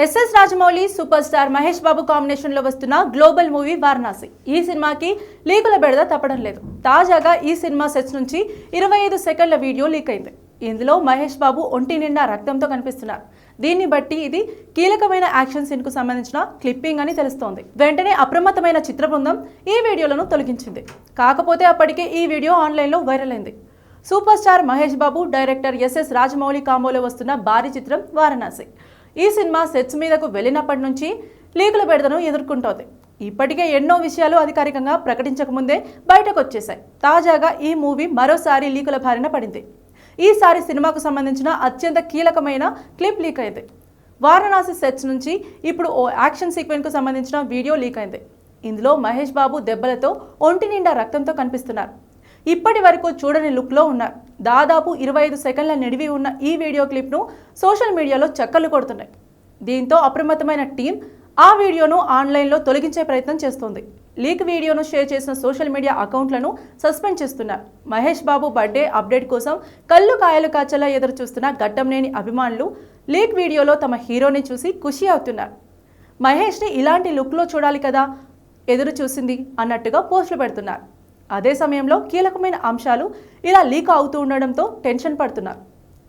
SS Rajamouli super star Mahesh Babu combination లో వస్తున్న global movie Varanasi. ఈ సినిమాకి లీకుల బెడద తప్పడం లేదు. తాజాగా ఈ సినిమా సెట్స్ నుంచి 25 సెకండ్ల వీడియో లీక్ అయింది. ఇందులో మహేష్ బాబు ఒంటి నిండా రక్తంతో కనిపిస్తున్నారు. దీన్ని బట్టి ఇది కీలకమైన యాక్షన్ సీన్ కు సంబంధించిన క్లిప్పింగ్ అని తెలుస్తోంది. వెంటనే అప్రమత్తమైన చిత్ర బృందం ఈ వీడియోలను తొలగించింది. కాకపోతే అప్పటికే ఈ వీడియో ఆన్లైన్లో వైరల్ అయింది. సూపర్ స్టార్ మహేష్ బాబు, డైరెక్టర్ ఎస్ఎస్ రాజమౌళి కాంబోలో వస్తున్న భారీ చిత్రం వారణాసి. ఈ సినిమా సెట్స్ మీదకు వెళ్ళినప్పటి నుంచి లీకుల బెడదను ఎదుర్కొంటోంది. ఇప్పటికే ఎన్నో విషయాలు అధికారికంగా ప్రకటించకముందే బయటకు వచ్చేశాయి. తాజాగా ఈ మూవీ మరోసారి లీకుల బారిన పడింది. ఈసారి సినిమాకు సంబంధించిన అత్యంత కీలకమైన క్లిప్ లీక్ అయింది. వారణాసి సెట్స్ నుంచి ఇప్పుడు ఓ యాక్షన్ సీక్వెన్స్ కు సంబంధించిన వీడియో లీక్ అయింది. ఇందులో మహేష్ బాబు దెబ్బలతో ఒంటి నిండా రక్తంతో కనిపిస్తున్నారు. ఇప్పటి వరకు చూడని లుక్లో ఉన్నారు. దాదాపు 25 సెకండ్ల నిడివి ఉన్న ఈ వీడియో క్లిప్ను సోషల్ మీడియాలో చక్కర్లు కొడుతున్నాయి. దీంతో అప్రమత్తమైన టీం ఆ వీడియోను ఆన్లైన్లో తొలగించే ప్రయత్నం చేస్తోంది. లీక్ వీడియోను షేర్ చేసిన సోషల్ మీడియా అకౌంట్లను సస్పెండ్ చేస్తున్నారు. మహేష్ బాబు బర్త్డే అప్డేట్ కోసం కళ్ళు కాయలు కాచేలా ఎదురు చూస్తున్న గడ్డంనేని అభిమానులు లీక్ వీడియోలో తమ హీరోని చూసి ఖుషి అవుతున్నారు. మహేష్ని ఇలాంటి లుక్లో చూడాలి కదా ఎదురు చూసింది అన్నట్టుగా పోస్టులు పెడుతున్నారు. అదే సమయంలో కీలకమైన అంశాలు ఇలా లీక్ అవుతూ ఉండడంతో టెన్షన్ పడుతున్నారు.